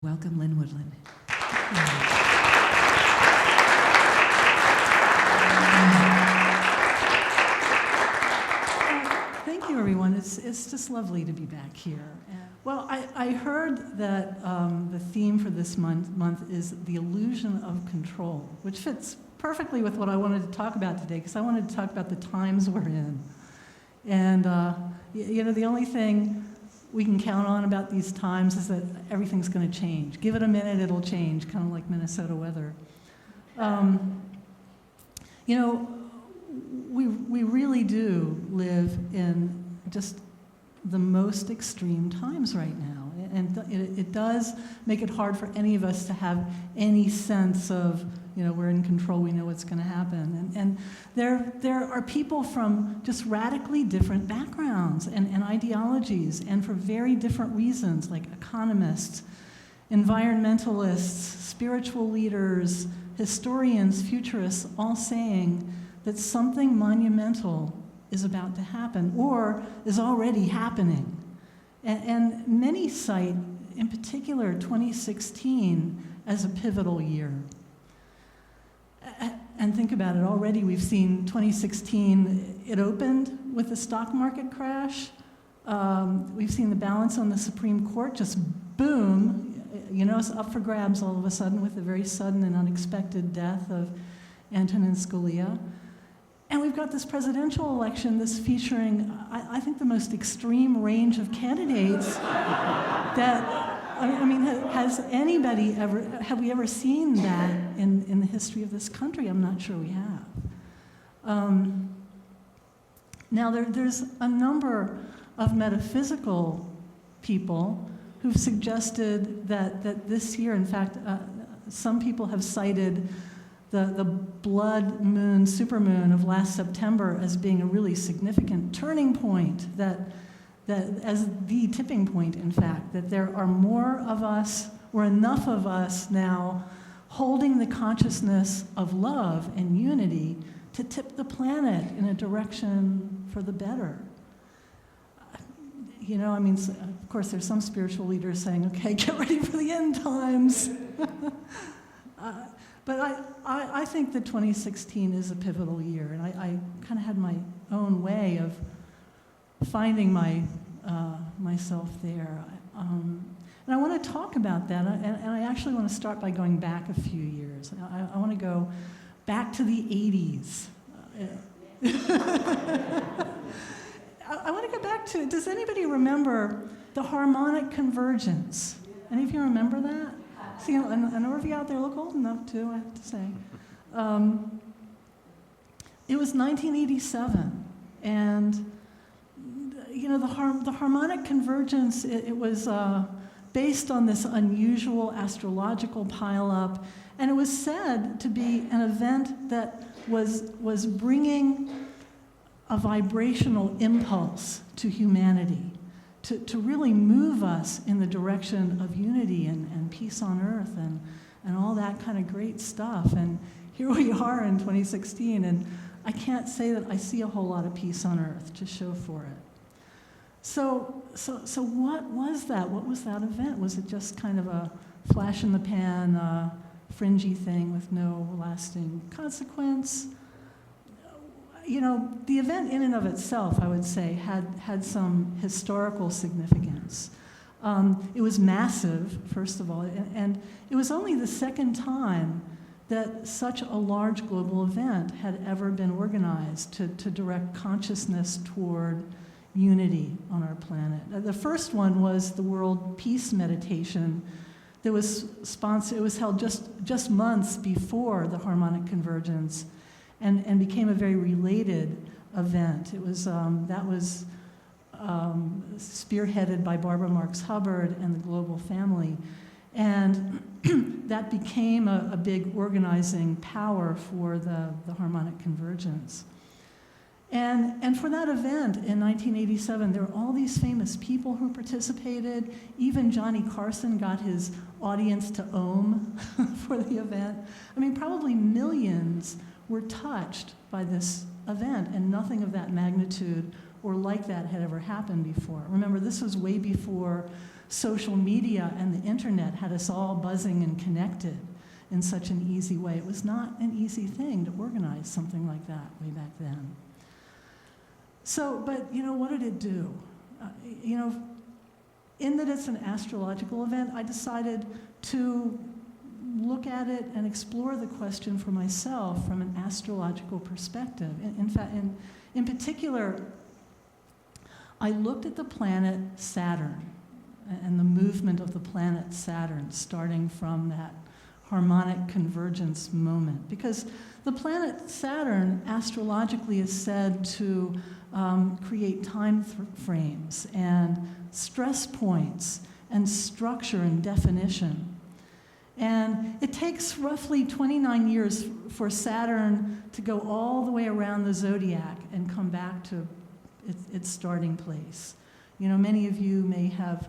Welcome, Lynn Woodland. Thank you, everyone. It's just lovely to be back here. Well, I heard that the theme for this month is the illusion of control, which fits perfectly with what I wanted to talk about today, because I wanted to talk about the times we're in. And, the only thing we can count on about these times is that everything's going to change. Give it a minute, it'll change, kind of like Minnesota weather. We really do live in just the most extreme times right now. And it does make it hard for any of us to have any sense of, we're in control, we know what's going to happen. And there are people from just radically different backgrounds and ideologies, and for very different reasons, like economists, environmentalists, spiritual leaders, historians, futurists, all saying that something monumental is about to happen or is already happening. And many cite, in particular, 2016 as a pivotal year. And think about it, already we've seen 2016, it opened with the stock market crash. We've seen the balance on the Supreme Court just boom, it's up for grabs all of a sudden with the very sudden and unexpected death of Antonin Scalia. And we've got this presidential election that's featuring, I think, the most extreme range of candidates that, have we ever seen that in the history of this country? I'm not sure we have. Now, there's a number of metaphysical people who've suggested that this year, in fact, some people have cited the blood moon, supermoon of last September as being a really significant turning point, that as the tipping point, in fact, that there are more of us, or enough of us now, holding the consciousness of love and unity to tip the planet in a direction for the better. Of course, there's some spiritual leaders saying, okay, get ready for the end times. But I think that 2016 is a pivotal year, and I kind of had my own way of finding myself there. And I want to talk about that, and I actually want to start by going back a few years. I want to go back to the 80s. I want to go back to, does anybody remember the Harmonic Convergence? Any of you remember that? See, a number of you out there look old enough too, I have to say. It was 1987, and the Harmonic Convergence, it was based on this unusual astrological pileup, and it was said to be an event that was bringing a vibrational impulse to humanity, to really move us in the direction of unity and peace on earth and all that kind of great stuff. And here we are in 2016, and I can't say that I see a whole lot of peace on earth to show for it. So what was that? What was that event? Was it just kind of a flash in the pan, fringy thing with no lasting consequence? The event in and of itself, I would say, had some historical significance. It was massive, first of all, and it was only the second time that such a large global event had ever been organized to direct consciousness toward unity on our planet. The first one was the World Peace Meditation that was sponsored. It was held just months before the Harmonic Convergence, and became a very related event. It was spearheaded by Barbara Marx Hubbard and the Global Family, and that became a big organizing power for the Harmonic Convergence. And for that event in 1987, there were all these famous people who participated. Even Johnny Carson got his audience to Om for the event. Probably millions were touched by this event, and nothing of that magnitude or like that had ever happened before. Remember, this was way before social media and the internet had us all buzzing and connected in such an easy way. It was not an easy thing to organize something like that way back then. So, but what did it do? In that it's an astrological event, I decided to look at it and explore the question for myself from an astrological perspective. In fact, in particular, I looked at the planet Saturn and the movement of the planet Saturn starting from that harmonic convergence moment. Because the planet Saturn astrologically is said to create time frames and stress points and structure and definition. And it takes roughly 29 years for Saturn to go all the way around the zodiac and come back to its starting place. Many of you may have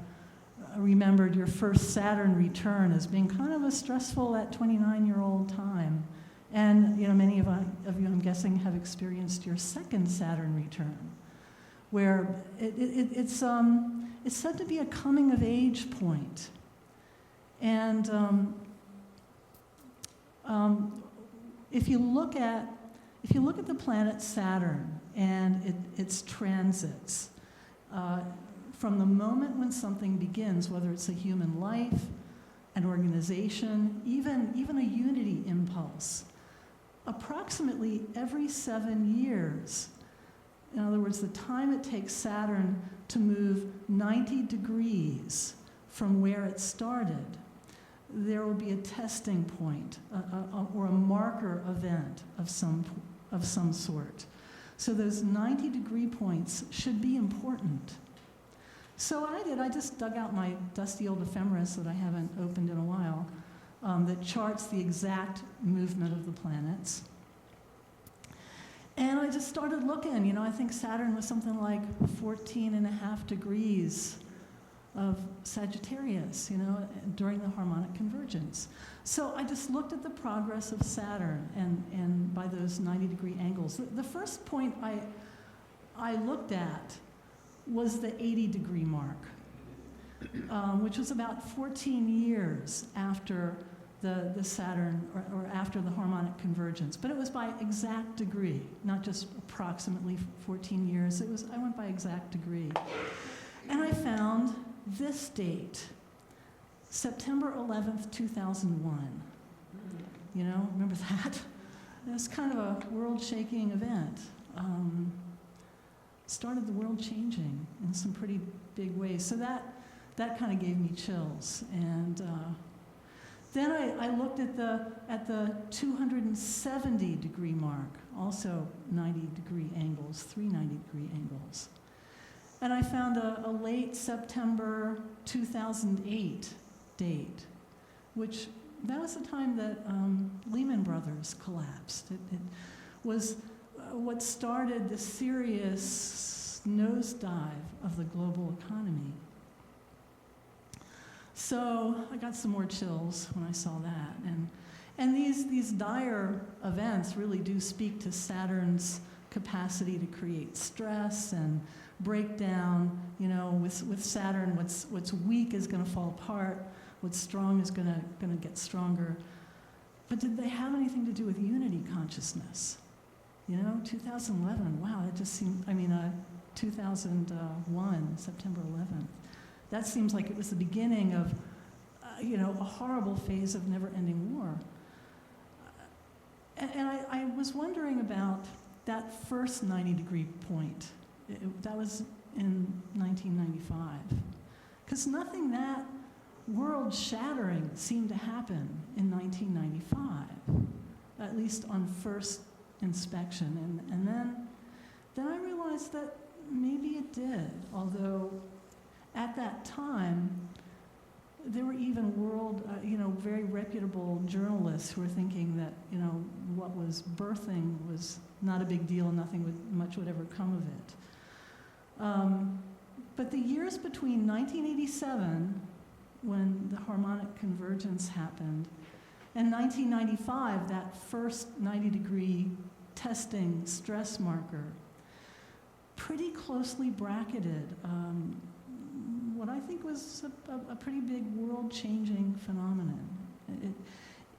remembered your first Saturn return as being kind of a stressful, that 29-year-old time. And many of you, I'm guessing, have experienced your second Saturn return, where it's said to be a coming-of-age point. And if you look at the planet Saturn and its transits, from the moment when something begins, whether it's a human life, an organization, even a unity impulse, approximately every 7 years, in other words, the time it takes Saturn to move 90 degrees from where it started, there will be a testing point or a marker event of some sort. So those 90-degree points should be important. So what I did, I just dug out my dusty old ephemeris that I haven't opened in a while that charts the exact movement of the planets. And I just started looking. I think Saturn was something like 14.5 degrees of Sagittarius, during the harmonic convergence. So I just looked at the progress of Saturn and by those 90-degree angles. The first point I looked at was the 80-degree mark, which was about 14 years after the Saturn, or after the harmonic convergence. But it was by exact degree, not just approximately 14 years. I went by exact degree. And I found this date, September 11th, 2001. Remember that? It was kind of a world-shaking event. Started the world changing in some pretty big ways. So that kind of gave me chills. And then I looked at the 270-degree mark, also 90-degree angles, 3 90-degree angles. And I found a late September 2008 date, which that was the time that Lehman Brothers collapsed. It was what started the serious nosedive of the global economy. So I got some more chills when I saw that. And these dire events really do speak to Saturn's capacity to create stress and breakdown. With Saturn, what's weak is going to fall apart, what's strong is going to get stronger. But did they have anything to do with unity consciousness? 2011, wow, that just seemed, 2001, September 11th. That seems like it was the beginning of, a horrible phase of never-ending war. And I was wondering about that first 90-degree point. That was in 1995. Because nothing that world-shattering seemed to happen in 1995, at least on first inspection. And then I realized that maybe it did, although at that time, there were even very reputable journalists who were thinking that, what was birthing was not a big deal, much would ever come of it. But the years between 1987, when the harmonic convergence happened, and 1995, that first 90-degree testing stress marker, pretty closely bracketed what I think was a pretty big world-changing phenomenon.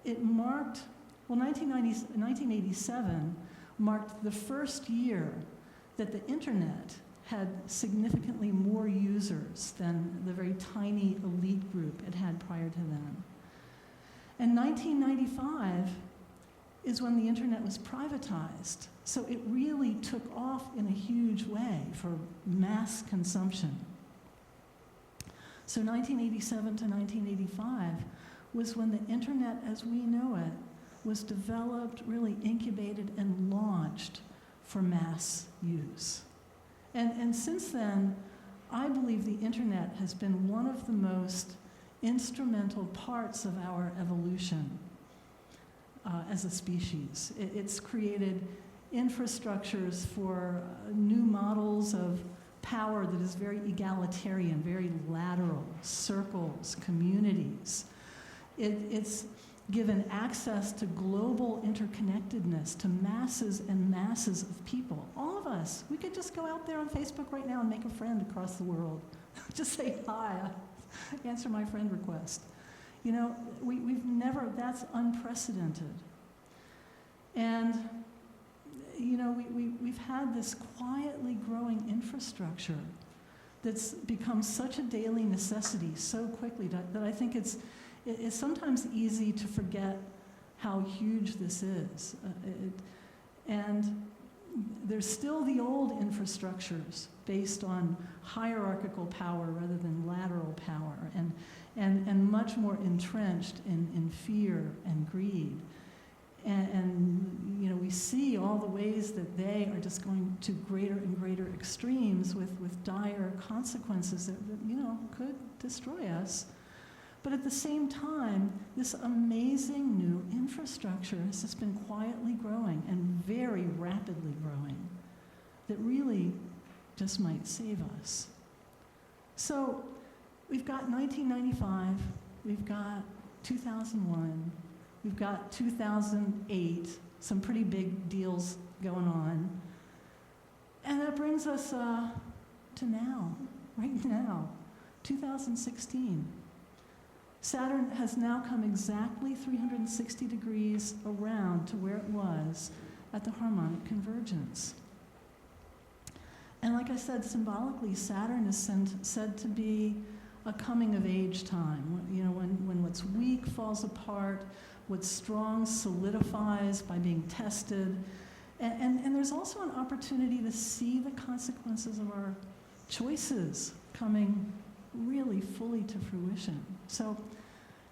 It marked, 1987 marked the first year that the internet had significantly more users than the very tiny elite group it had prior to then. And 1995 is when the internet was privatized. So it really took off in a huge way for mass consumption. So 1987 to 1985 was when the internet as we know it was developed, really incubated, and launched for mass use. And since then, I believe the internet has been one of the most instrumental parts of our evolution as a species. It's created infrastructures for new models of power that is very egalitarian, very lateral, circles, communities. It's given access to global interconnectedness, to masses and masses of people. All of us, we could just go out there on Facebook right now and make a friend across the world. Just say hi, answer my friend request. You know, we've never, that's unprecedented. And, you know, we've had this quietly growing infrastructure that's become such a daily necessity so quickly that I think it's sometimes easy to forget how huge this is. And there's still the old infrastructures based on hierarchical power rather than lateral power, and much more entrenched in fear and greed. And you know, we see all the ways that they are just going to greater and greater extremes with dire consequences that you know, could destroy us. But at the same time, this amazing new infrastructure has just been quietly growing and very rapidly growing that really just might save us. So we've got 1995, we've got 2001, we've got 2008, some pretty big deals going on. And that brings us to now, right now, 2016. Saturn has now come exactly 360 degrees around to where it was at the Harmonic Convergence. And like I said, symbolically, Saturn is said to be a coming-of-age time. You know, when what's weak falls apart, what's strong solidifies by being tested. And there's also an opportunity to see the consequences of our choices coming really fully to fruition. So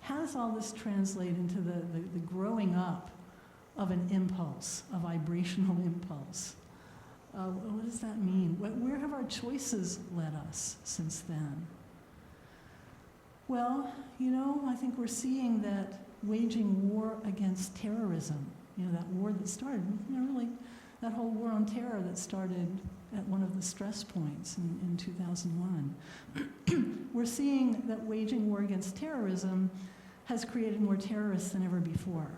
how does all this translate into the growing up of an impulse, a vibrational impulse? What does that mean? Where have our choices led us since then? Well, you know, I think we're seeing that waging war against terrorism, you know, that war that started, you know, really that whole war on terror that started at one of the stress points in 2001. We're seeing that waging war against terrorism has created more terrorists than ever before.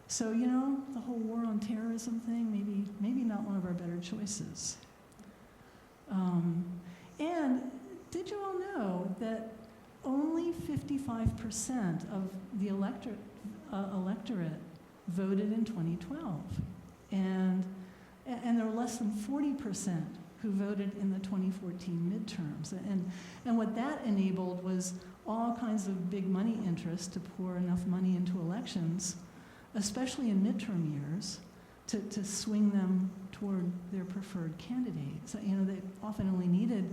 So, you know, the whole war on terrorism thing, maybe not one of our better choices. And did you all know that only 55% of the electorate voted in 2012? And there were less than 40% who voted in the 2014 midterms. And what that enabled was all kinds of big money interests to pour enough money into elections, especially in midterm years, to swing them toward their preferred candidates. You know, they often only needed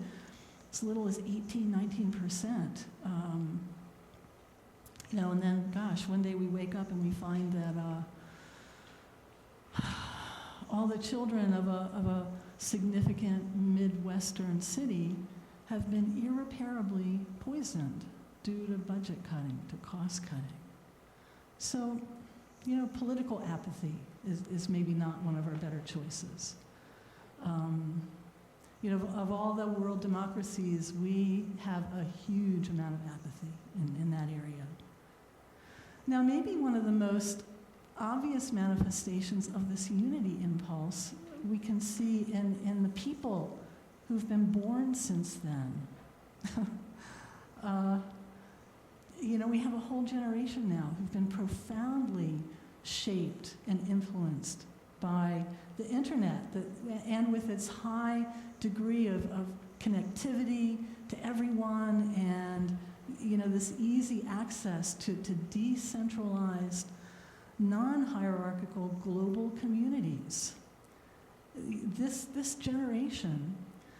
as little as 18, 19%. You know, and then, gosh, one day we wake up and we find that all the children of a significant Midwestern city have been irreparably poisoned due to budget cutting, to cost cutting. So, you know, political apathy is maybe not one of our better choices. You know, of all the world democracies, we have a huge amount of apathy in that area. Now, maybe one of the most obvious manifestations of this unity impulse we can see in the people who've been born since then. We have a whole generation now who've been profoundly shaped and influenced by the internet, and with its high degree of connectivity to everyone, and this easy access to decentralized, non-hierarchical global communities. This generation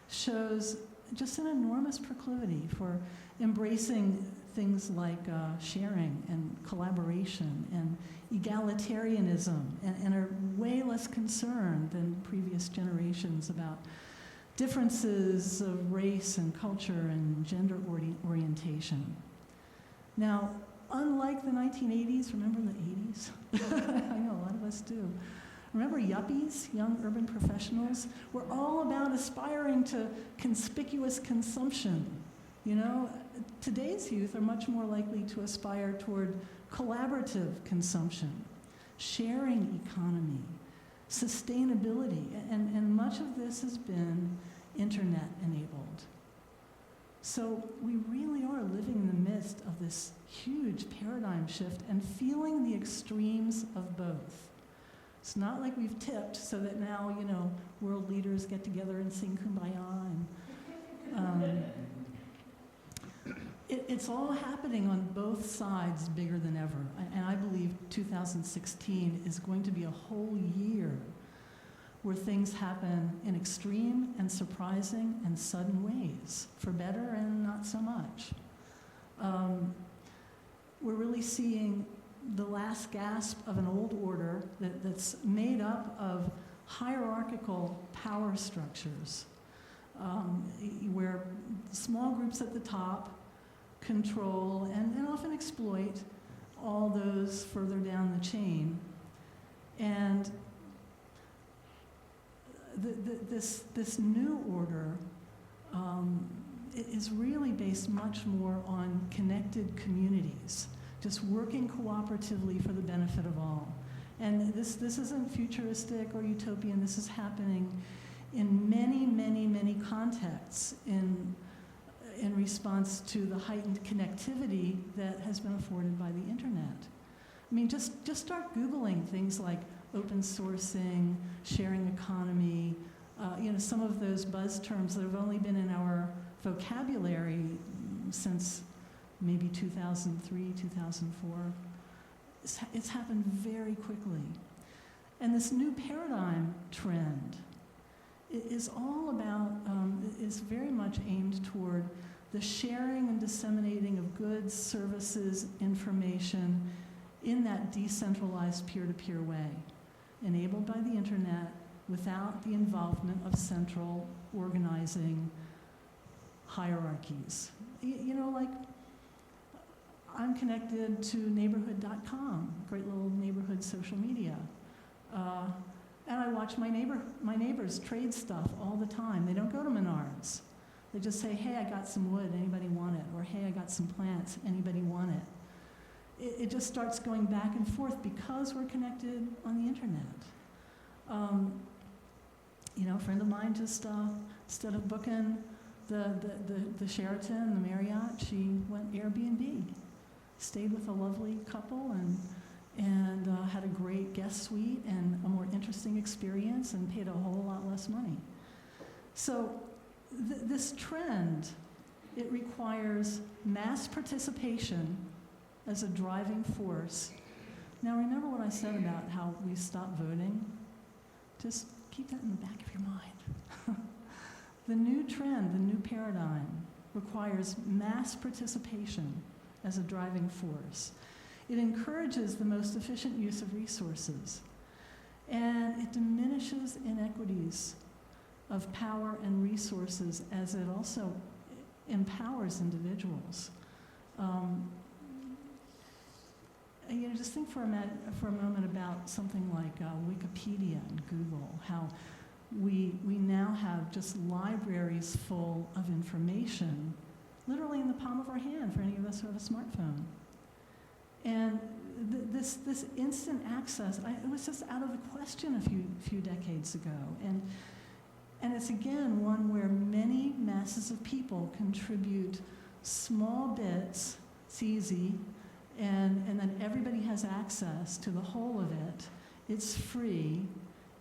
shows just an enormous proclivity for embracing things like sharing and collaboration and egalitarianism, and are way less concerned than previous generations about differences of race and culture and gender orientation. Now, unlike the 1980s, remember the 80s? I know a lot of us do. Remember yuppies, young urban professionals? We're all about aspiring to conspicuous consumption. Today's youth are much more likely to aspire toward collaborative consumption, sharing economy, sustainability, and much of this has been internet-enabled. So we really are living in the midst of this huge paradigm shift and feeling the extremes of both. It's not like we've tipped so that now, world leaders get together and sing Kumbaya. It's all happening on both sides bigger than ever. And I believe 2016 is going to be a whole year where things happen in extreme and surprising and sudden ways, for better and not so much. We're really seeing the last gasp of an old order that's made up of hierarchical power structures, where small groups at the top control and often exploit all those further down the chain. And this new order is really based much more on connected communities, just working cooperatively for the benefit of all. And this isn't futuristic or utopian. This is happening in many, many, many contexts in response to the heightened connectivity that has been afforded by the internet. I mean, just start Googling things like open sourcing, sharing economy, some of those buzz terms that have only been in our vocabulary since maybe 2003, 2004. It's happened very quickly. And this new paradigm trend is all about, is very much aimed toward the sharing and disseminating of goods, services, information in that decentralized peer-to-peer way, enabled by the internet without the involvement of central organizing hierarchies. Like I'm connected to neighborhood.com, great little neighborhood social media. And I watch my neighbors trade stuff all the time. They don't go to Menards. They just say, hey, I got some wood, anybody want it? Or hey, I got some plants, anybody want it? It just starts going back and forth because we're connected on the internet. A friend of mine just, instead of booking the Sheraton, the Marriott, she went Airbnb, stayed with a lovely couple, and had a great guest suite and a more interesting experience and paid a whole lot less money. So this trend, it requires mass participation as a driving force. Now remember what I said about how we stopped voting? Just keep that in the back of your mind. The new trend, the new paradigm, requires mass participation as a driving force. It encourages the most efficient use of resources, and it diminishes inequities of power and resources as it also empowers individuals. Just think for a moment about something like Wikipedia and Google, how we now have just libraries full of information, literally in the palm of our hand for any of us who have a smartphone. And this instant access, it was just out of the question a few decades ago. And And it's again one where many masses of people contribute small bits, it's easy, and then everybody has access to the whole of it. It's free.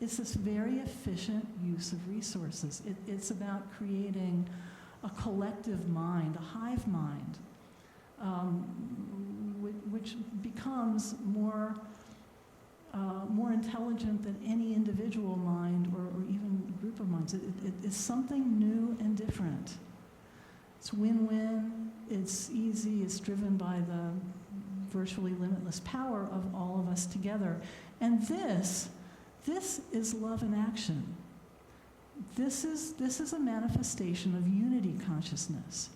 It's this very efficient use of resources. It's about creating a collective mind, a hive mind, which becomes more intelligent than any individual mind or even group of minds. It's something new and different. It's win-win, it's easy, it's driven by the virtually limitless power of all of us together. And this is love in action. This is a manifestation of unity consciousness.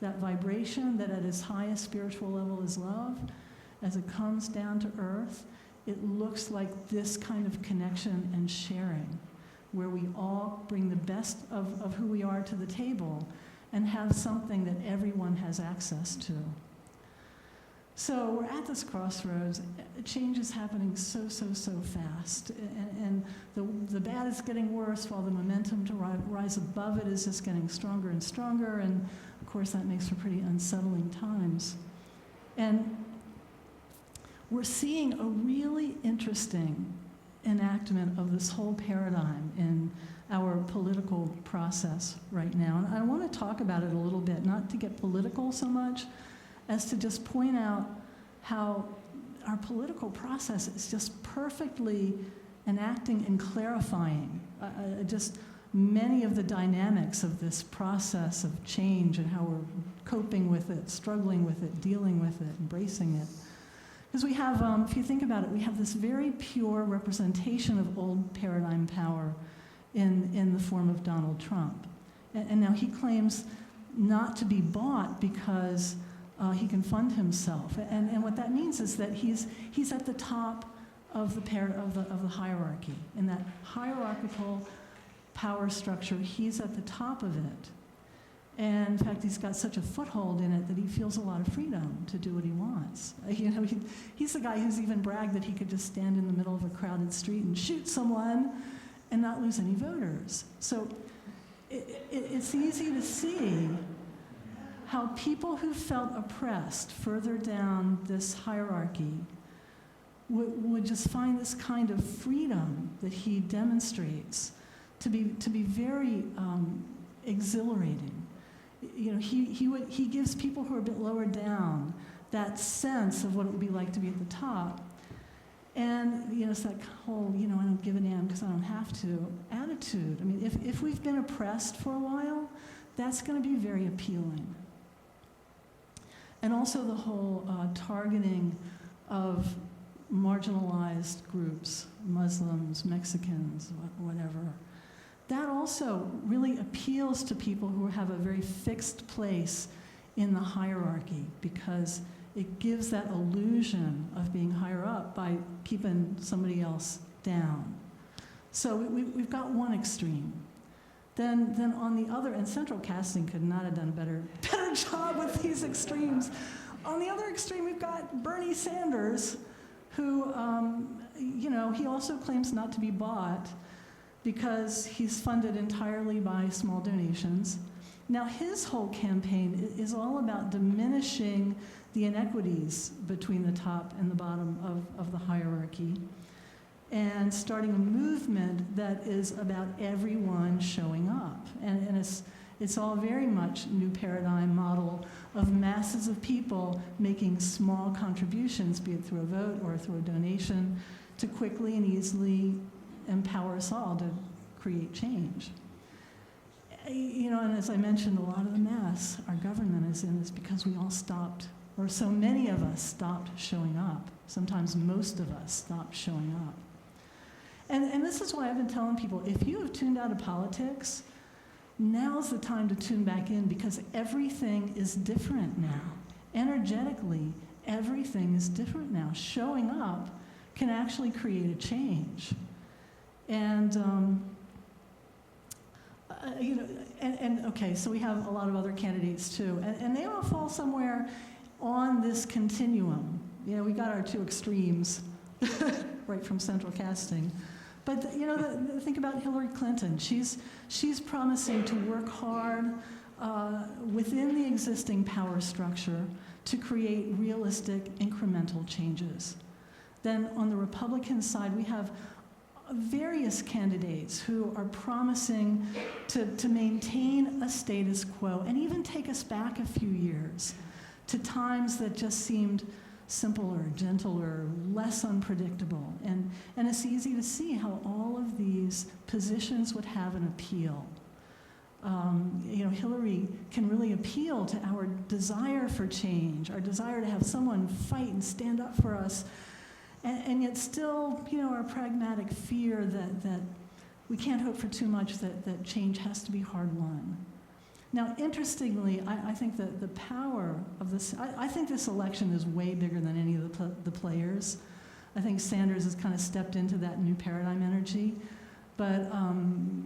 That vibration that at its highest spiritual level is love, as it comes down to earth, it looks like this kind of connection and sharing, where we all bring the best of who we are to the table and have something that everyone has access to. So we're at this crossroads. Change is happening so fast. And the bad is getting worse while the momentum to rise above it is just getting stronger and stronger. And of course, that makes for pretty unsettling times. And we're seeing a really interesting enactment of this whole paradigm in our political process right now. And I want to talk about it a little bit, not to get political so much, as to just point out how our political process is just perfectly enacting and clarifying just many of the dynamics of this process of change and how we're coping with it, struggling with it, dealing with it, embracing it. Because we have, if you think about it, we have this very pure representation of old paradigm power in the form of Donald Trump. And now he claims not to be bought because he can fund himself. And what that means is that he's at the top of the hierarchy. In that hierarchical power structure, he's at the top of it. And in fact, he's got such a foothold in it that he feels a lot of freedom to do what he wants. You know, he's the guy who's even bragged that he could just stand in the middle of a crowded street and shoot someone and not lose any voters. So it's easy to see how people who felt oppressed further down this hierarchy would just find this kind of freedom that he demonstrates to be very exhilarating. You know, he gives people who are a bit lower down that sense of what it would be like to be at the top. And, you know, it's that whole, you know, I don't give a damn because I don't have to attitude. I mean, if we've been oppressed for a while, that's going to be very appealing. And also the whole targeting of marginalized groups, Muslims, Mexicans, whatever. That also really appeals to people who have a very fixed place in the hierarchy because it gives that illusion of being higher up by keeping somebody else down. So we've got one extreme. Then on the other, and central casting could not have done a better job with these extremes. On the other extreme, we've got Bernie Sanders, who, you know, he also claims not to be bought because he's funded entirely by small donations. Now, his whole campaign is all about diminishing the inequities between the top and the bottom of the hierarchy and starting a movement that is about everyone showing up. And it's all very much new paradigm model of masses of people making small contributions, be it through a vote or through a donation, to quickly and easily empower us all to create change. You know, and as I mentioned, a lot of the mess our government is in is because we all stopped, or so many of us stopped showing up. Sometimes most of us stopped showing up. And this is why I've been telling people, if you have tuned out of politics, now's the time to tune back in because everything is different now. Energetically, everything is different now. Showing up can actually create a change. And, you know, and okay, so we have a lot of other candidates too, and they all fall somewhere on this continuum. You know, we got our two extremes, right from central casting. But think about Hillary Clinton. She's promising to work hard within the existing power structure to create realistic incremental changes. Then on the Republican side, we have various candidates who are promising to maintain a status quo and even take us back a few years to times that just seemed simpler, gentler, less unpredictable. And it's easy to see how all of these positions would have an appeal. Hillary can really appeal to our desire for change, our desire to have someone fight and stand up for us, and yet still, our pragmatic fear that we can't hope for too much, that change has to be hard-won. Now, interestingly, I think that the power of this, I think this election is way bigger than any of the players. I think Sanders has kind of stepped into that new paradigm energy. But,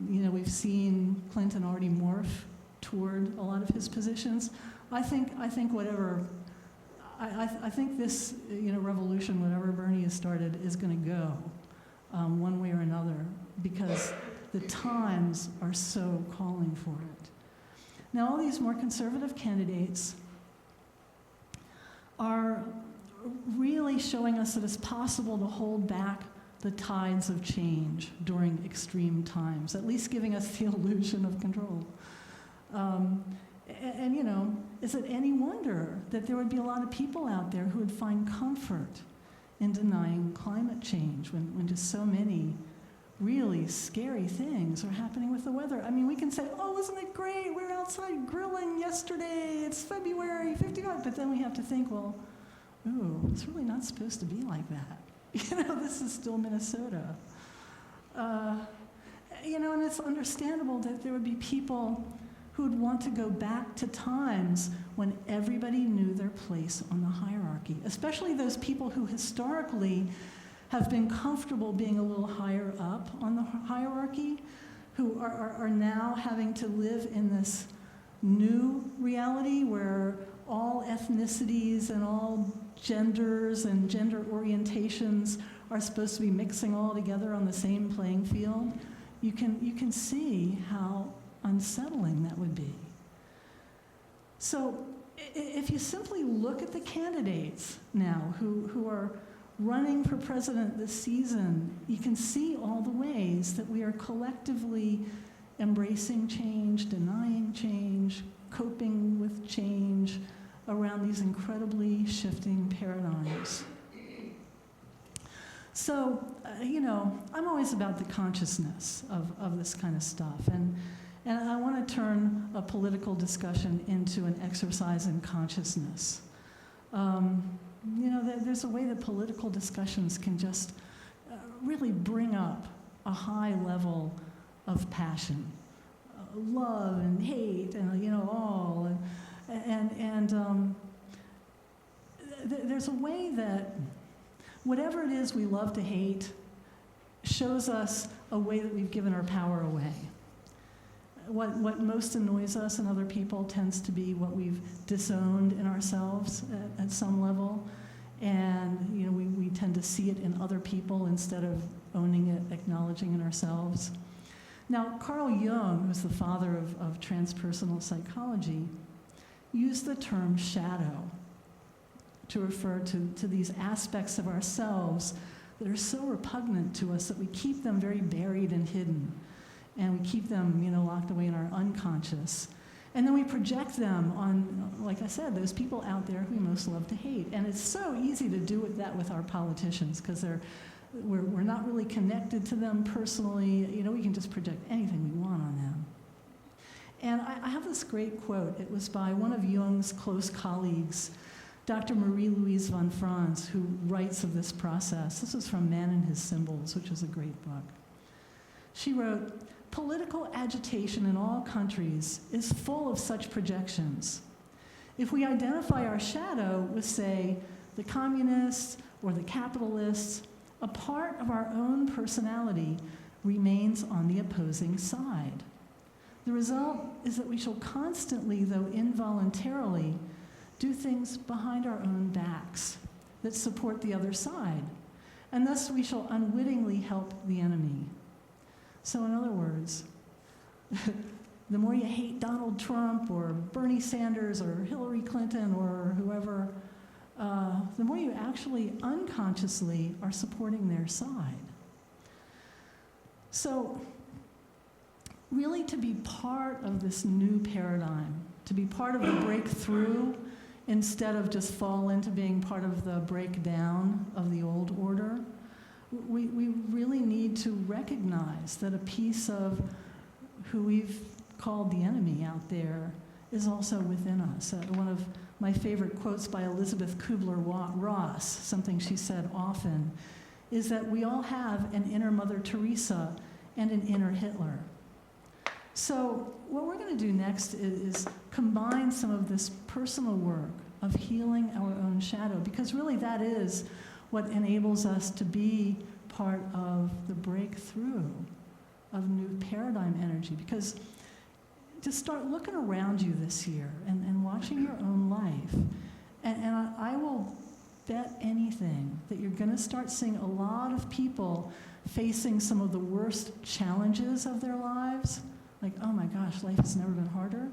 we've seen Clinton already morph toward a lot of his positions. I think this, revolution, whatever Bernie has started, is going to go one way or another because the times are so calling for it. Now, all these more conservative candidates are really showing us that it's possible to hold back the tides of change during extreme times, at least giving us the illusion of control. Is it any wonder that there would be a lot of people out there who would find comfort in denying climate change when just so many really scary things are happening with the weather? I mean, we can say, oh, isn't it great? We were outside grilling yesterday. It's February 55. But then we have to think, well, ooh, it's really not supposed to be like that. This is still Minnesota. And it's understandable that there would be people who would want to go back to times when everybody knew their place on the hierarchy, especially those people who historically have been comfortable being a little higher up on the hierarchy, who are now having to live in this new reality where all ethnicities and all genders and gender orientations are supposed to be mixing all together on the same playing field. You can see how unsettling that would be. So if you simply look at the candidates now who are running for president this season, you can see all the ways that we are collectively embracing change, denying change, coping with change around these incredibly shifting paradigms. So, I'm always about the consciousness of this kind of stuff. And I want to turn a political discussion into an exercise in consciousness. There's a way that political discussions can just really bring up a high level of passion, love and hate, and all. And there's a way that whatever it is we love to hate shows us a way that we've given our power away. What most annoys us in other people tends to be what we've disowned in ourselves at some level. And we tend to see it in other people instead of owning it, acknowledging it ourselves. Now, Carl Jung, who's the father of transpersonal psychology, used the term shadow to refer to these aspects of ourselves that are so repugnant to us that we keep them very buried and hidden. And we keep them, locked away in our unconscious. And then we project them on, like I said, those people out there who we most love to hate. And it's so easy to do that with our politicians because we're not really connected to them personally. We can just project anything we want on them. And I have this great quote. It was by one of Jung's close colleagues, Dr. Marie-Louise von Franz, who writes of this process. This is from Man and His Symbols, which is a great book. She wrote, "Political agitation in all countries is full of such projections. If we identify our shadow with, say, the communists or the capitalists, a part of our own personality remains on the opposing side. The result is that we shall constantly, though involuntarily, do things behind our own backs that support the other side, and thus we shall unwittingly help the enemy. So in other words, the more you hate Donald Trump or Bernie Sanders or Hillary Clinton or whoever, the more you actually unconsciously are supporting their side. So really, to be part of this new paradigm, to be part of the breakthrough instead of just fall into being part of the breakdown of the old order, we really need to recognize that a piece of who we've called the enemy out there is also within us. One of my favorite quotes by Elizabeth Kubler-Ross, something she said often, is that we all have an inner Mother Teresa and an inner Hitler. So what we're going to do next is combine some of this personal work of healing our own shadow, because really that is what enables us to be part of the breakthrough of new paradigm energy. Because to start looking around you this year and watching your own life, and I will bet anything that you're going to start seeing a lot of people facing some of the worst challenges of their lives, like, oh my gosh, life has never been harder,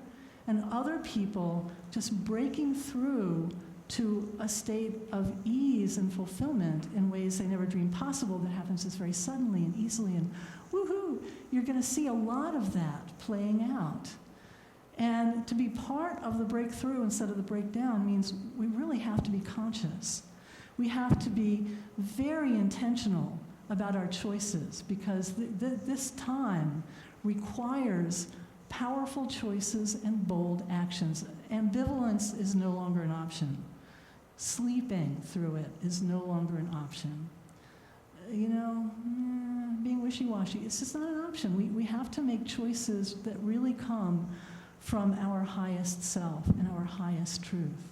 and other people just breaking through to a state of ease and fulfillment in ways they never dreamed possible, that happens just very suddenly and easily, and woohoo, you're going to see a lot of that playing out. And to be part of the breakthrough instead of the breakdown means we really have to be conscious. We have to be very intentional about our choices, because this time requires powerful choices and bold actions. Ambivalence is no longer an option. Sleeping through it is no longer an option. Being wishy-washy, it's just not an option. We have to make choices that really come from our highest self and our highest truth.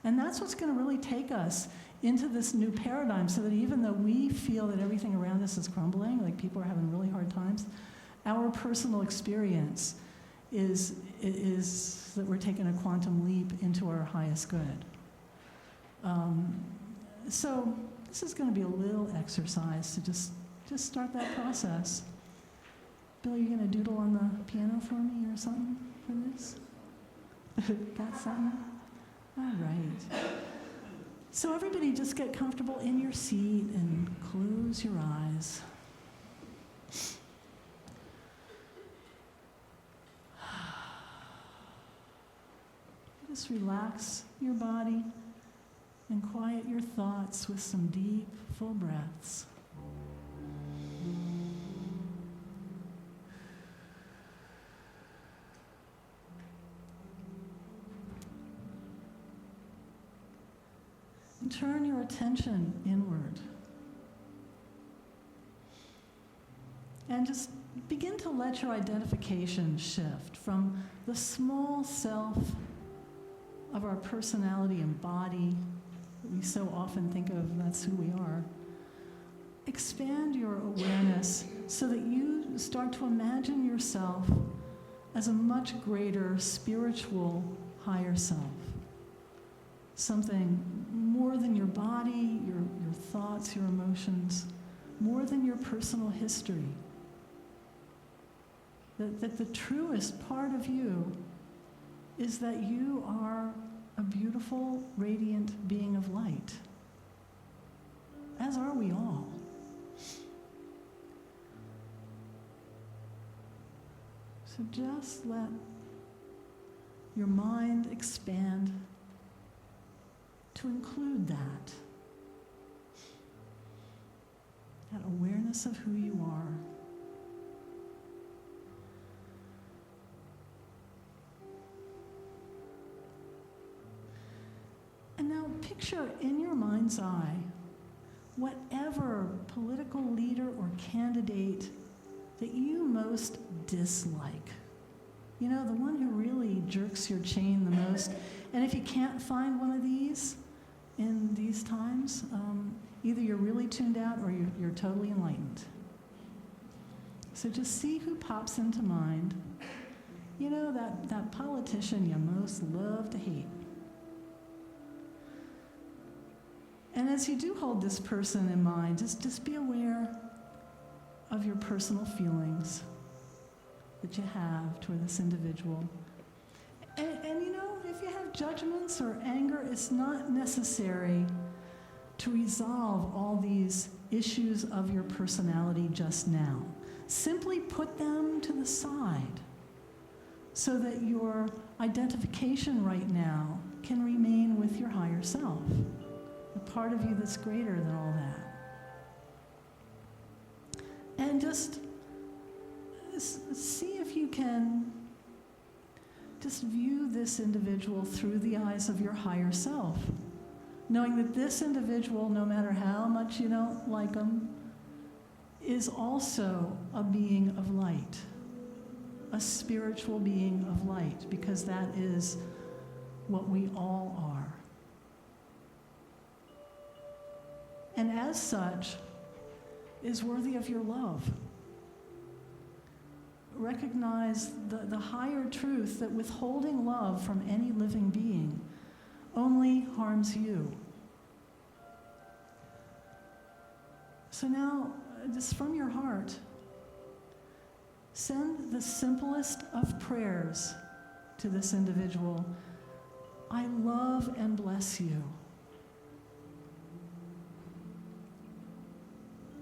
And that's what's going to really take us into this new paradigm, so that even though we feel that everything around us is crumbling, like people are having really hard times, our personal experience is that we're taking a quantum leap into our highest good. So this is going to be a little exercise to just start that process. Bill, are you going to doodle on the piano for me or something for this? Got something? All right. So everybody just get comfortable in your seat and close your eyes. Just relax your body and quiet your thoughts with some deep, full breaths. And turn your attention inward. And just begin to let your identification shift from the small self of our personality and body that we so often think of, that's who we are. Expand your awareness so that you start to imagine yourself as a much greater spiritual higher self. Something more than your body, your thoughts, your emotions, more than your personal history. That the truest part of you is that you are a beautiful, radiant being of light, as are we all. So just let your mind expand to include that awareness of who you are. And now picture in your mind's eye whatever political leader or candidate that you most dislike. You know, the one who really jerks your chain the most. And if you can't find one of these in these times, either you're really tuned out or you're totally enlightened. So just see who pops into mind. You know, that politician you most love to hate. And as you do hold this person in mind, just be aware of your personal feelings that you have toward this individual. And you know, if you have judgments or anger, it's not necessary to resolve all these issues of your personality just now. Simply put them to the side so that your identification right now can remain with your higher self, the part of you that's greater than all that. And just see if you can just view this individual through the eyes of your higher self, knowing that this individual, no matter how much you don't like them, is also a being of light, a spiritual being of light, because that is what we all are. And as such, is worthy of your love. Recognize the higher truth that withholding love from any living being only harms you. So now, just from your heart, send the simplest of prayers to this individual. I love and bless you.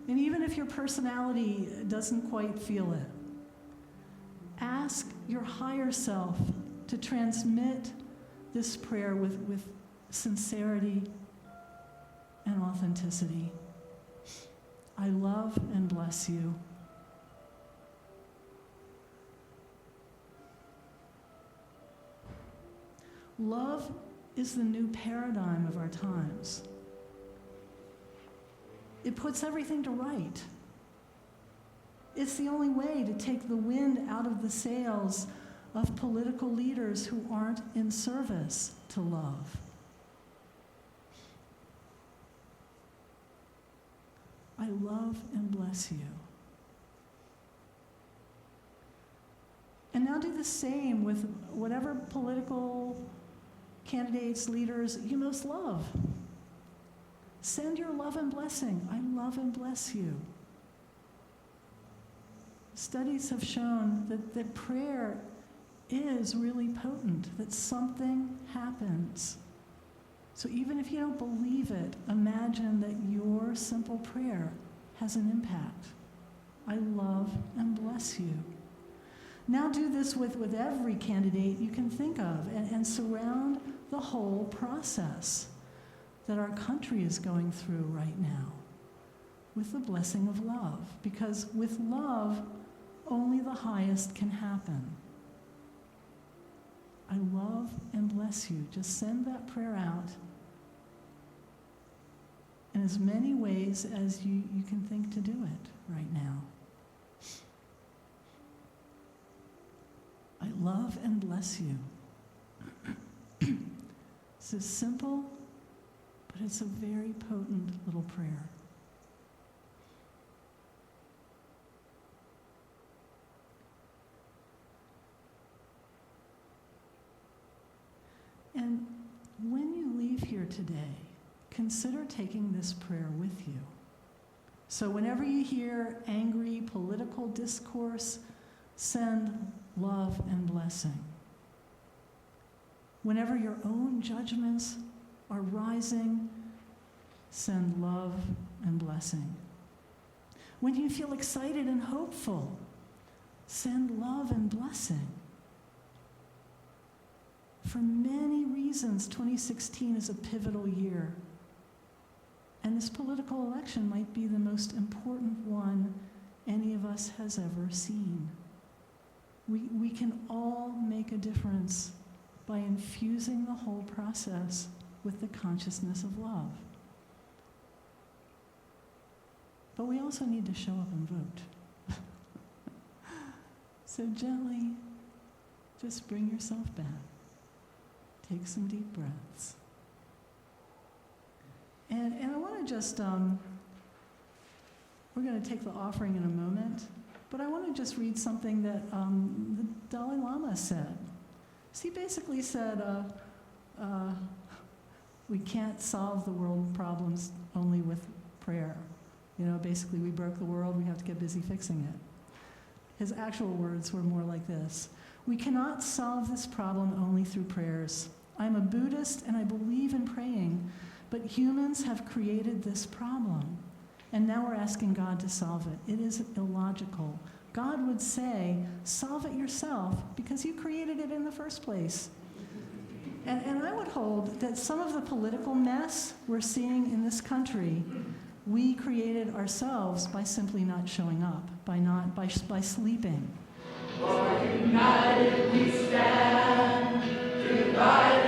And even if your personality doesn't quite feel it, ask your higher self to transmit this prayer with sincerity and authenticity. I love and bless you. Love is the new paradigm of our times. It puts everything to right. It's the only way to take the wind out of the sails of political leaders who aren't in service to love. I love and bless you. And now do the same with whatever political candidates, leaders you most love. Send your love and blessing. I love and bless you. Studies have shown that prayer is really potent, that something happens. So even if you don't believe it, imagine that your simple prayer has an impact. I love and bless you. Now do this with every candidate you can think of, and surround the whole process that our country is going through right now with the blessing of love. Because with love, only the highest can happen. I love and bless you. Just send that prayer out in as many ways as you can think to do it right now. I love and bless you. It's a simple, but it's a very potent little prayer. And when you leave here today, consider taking this prayer with you. So whenever you hear angry political discourse, send love and blessing. Whenever your own judgments are rising, send love and blessing. When you feel excited and hopeful, send love and blessing. For many reasons, 2016 is a pivotal year. And this political election might be the most important one any of us has ever seen. We can all make a difference by infusing the whole process with the consciousness of love. But we also need to show up and vote. So gently, just bring yourself back. Take some deep breaths. And I want to just, we're going to take the offering in a moment, but I want to just read something that the Dalai Lama said. So he basically said, We can't solve the world problems only with prayer. Basically, we broke the world, we have to get busy fixing it. His actual words were more like this: we cannot solve this problem only through prayers. I'm a Buddhist and I believe in praying, but humans have created this problem. And now we're asking God to solve it. It is illogical. God would say, solve it yourself because you created it in the first place. And I would hold that some of the political mess we're seeing in this country, we created ourselves by simply not showing up, by sleeping. For united we stand, divided